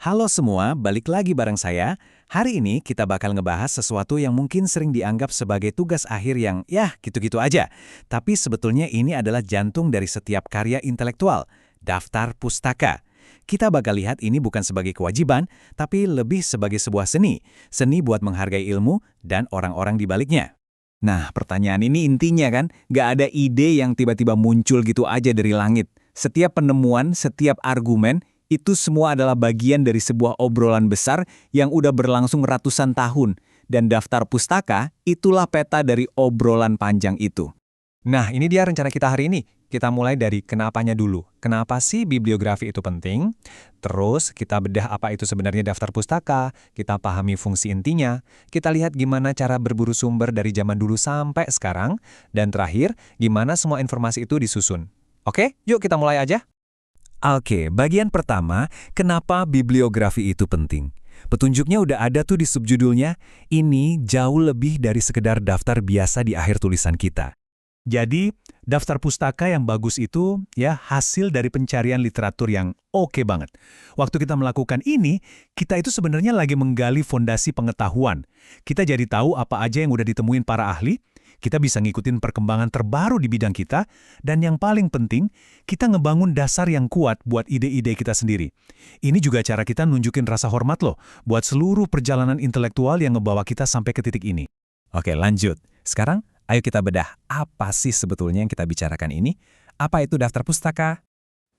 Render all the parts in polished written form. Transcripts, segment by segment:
Halo semua, balik lagi bareng saya. Hari ini kita bakal ngebahas sesuatu yang mungkin sering dianggap sebagai tugas akhir yang gitu-gitu aja. Tapi sebetulnya ini adalah jantung dari setiap karya intelektual, daftar pustaka. Kita bakal lihat ini bukan sebagai kewajiban, tapi lebih sebagai sebuah seni. Seni buat menghargai ilmu dan orang-orang di baliknya. Nah, pertanyaan ini intinya kan, nggak ada ide yang tiba-tiba muncul gitu aja dari langit. Setiap penemuan, setiap argumen, itu semua adalah bagian dari sebuah obrolan besar yang udah berlangsung ratusan tahun. Dan daftar pustaka, itulah peta dari obrolan panjang itu. Nah, ini dia rencana kita hari ini. Kita mulai dari kenapanya dulu. Kenapa sih bibliografi itu penting? Terus kita bedah apa itu sebenarnya daftar pustaka, kita pahami fungsi intinya, kita lihat gimana cara berburu sumber dari zaman dulu sampai sekarang, dan terakhir, gimana semua informasi itu disusun. Oke, yuk kita mulai aja. Oke, bagian pertama, kenapa bibliografi itu penting? Petunjuknya udah ada tuh di subjudulnya, ini jauh lebih dari sekedar daftar biasa di akhir tulisan kita. Jadi, daftar pustaka yang bagus itu hasil dari pencarian literatur yang oke banget. Waktu kita melakukan ini, kita itu sebenarnya lagi menggali fondasi pengetahuan. Kita jadi tahu apa aja yang udah ditemuin para ahli, kita bisa ngikutin perkembangan terbaru di bidang kita, dan yang paling penting, kita ngebangun dasar yang kuat buat ide-ide kita sendiri. Ini juga cara kita nunjukin rasa hormat loh, buat seluruh perjalanan intelektual yang ngebawa kita sampai ke titik ini. Oke, lanjut. Sekarang, ayo kita bedah apa sih sebetulnya yang kita bicarakan ini? Apa itu daftar pustaka?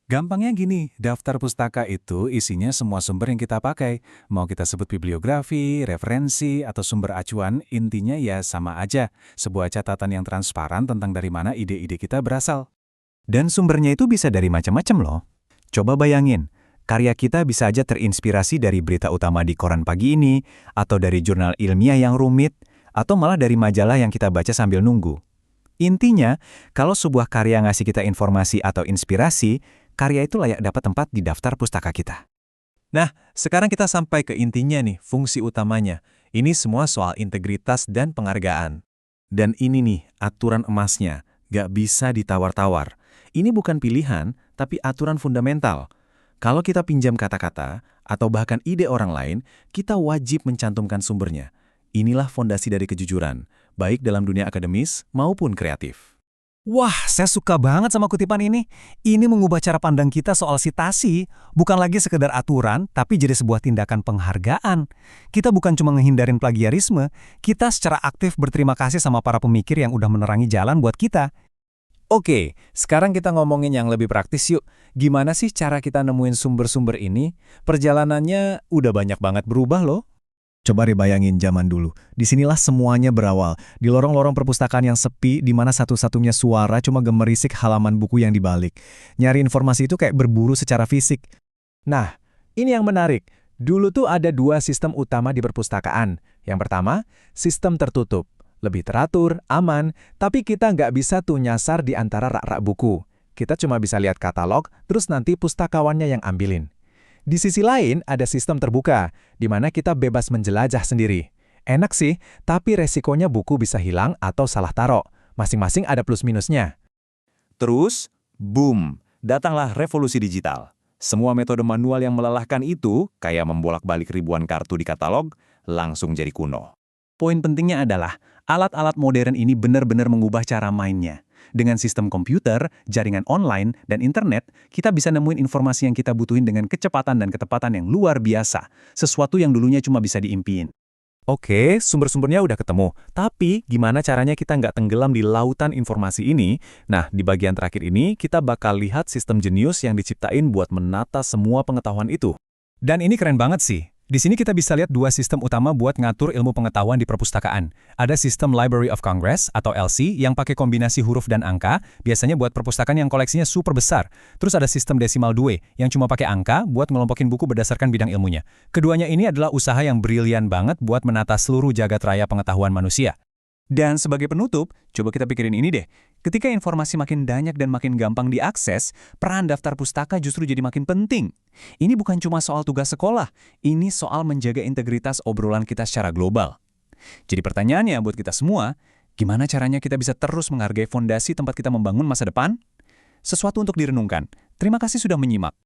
Gampangnya gini, daftar pustaka itu isinya semua sumber yang kita pakai. Mau kita sebut bibliografi, referensi, atau sumber acuan, intinya ya sama aja. Sebuah catatan yang transparan tentang dari mana ide-ide kita berasal. Dan sumbernya itu bisa dari macam-macam loh. Coba bayangin, karya kita bisa aja terinspirasi dari berita utama di koran pagi ini, atau dari jurnal ilmiah yang rumit, atau malah dari majalah yang kita baca sambil nunggu. Intinya, kalau sebuah karya ngasih kita informasi atau inspirasi, karya itu layak dapat tempat di daftar pustaka kita. Nah, sekarang kita sampai ke intinya nih, fungsi utamanya. Ini semua soal integritas dan penghargaan. Dan ini nih, aturan emasnya. Gak bisa ditawar-tawar. Ini bukan pilihan, tapi aturan fundamental. Kalau kita pinjam kata-kata, atau bahkan ide orang lain, kita wajib mencantumkan sumbernya. Inilah fondasi dari kejujuran, baik dalam dunia akademis maupun kreatif. Wah, saya suka banget sama kutipan ini. Ini mengubah cara pandang kita soal sitasi, bukan lagi sekedar aturan, tapi jadi sebuah tindakan penghargaan. Kita bukan cuma ngehindarin plagiarisme, kita secara aktif berterima kasih sama para pemikir yang udah menerangi jalan buat kita. Oke, sekarang kita ngomongin yang lebih praktis yuk. Gimana sih cara kita nemuin sumber-sumber ini? Perjalanannya udah banyak banget berubah loh. Coba deh bayangin zaman dulu. Disinilah semuanya berawal. Di lorong-lorong perpustakaan yang sepi, di mana satu-satunya suara cuma gemerisik halaman buku yang dibalik. Nyari informasi itu kayak berburu secara fisik. Nah, ini yang menarik. Dulu tuh ada dua sistem utama di perpustakaan. Yang pertama, sistem tertutup. Lebih teratur, aman, tapi kita nggak bisa tuh nyasar di antara rak-rak buku. Kita cuma bisa lihat katalog, terus nanti pustakawannya yang ambilin. Di sisi lain, ada sistem terbuka, di mana kita bebas menjelajah sendiri. Enak sih, tapi resikonya buku bisa hilang atau salah taruh. Masing-masing ada plus-minusnya. Terus, boom, datanglah revolusi digital. Semua metode manual yang melelahkan itu, kayak membolak-balik ribuan kartu di katalog, langsung jadi kuno. Poin pentingnya adalah, alat-alat modern ini benar-benar mengubah cara mainnya. Dengan sistem komputer, jaringan online, dan internet, kita bisa nemuin informasi yang kita butuhin dengan kecepatan dan ketepatan yang luar biasa. Sesuatu yang dulunya cuma bisa diimpiin. Oke, sumber-sumbernya udah ketemu. Tapi, gimana caranya kita nggak tenggelam di lautan informasi ini? Nah, di bagian terakhir ini, kita bakal lihat sistem jenius yang diciptain buat menata semua pengetahuan itu. Dan ini keren banget sih. Di sini kita bisa lihat dua sistem utama buat ngatur ilmu pengetahuan di perpustakaan. Ada sistem Library of Congress atau LC yang pakai kombinasi huruf dan angka, biasanya buat perpustakaan yang koleksinya super besar. Terus ada sistem Decimal Due yang cuma pakai angka buat ngelompokin buku berdasarkan bidang ilmunya. Keduanya ini adalah usaha yang brilian banget buat menata seluruh jagat raya pengetahuan manusia. Dan sebagai penutup, coba kita pikirin ini deh. Ketika informasi makin banyak dan makin gampang diakses, peran daftar pustaka justru jadi makin penting. Ini bukan cuma soal tugas sekolah, ini soal menjaga integritas obrolan kita secara global. Jadi pertanyaannya buat kita semua, gimana caranya kita bisa terus menghargai fondasi tempat kita membangun masa depan? Sesuatu untuk direnungkan. Terima kasih sudah menyimak.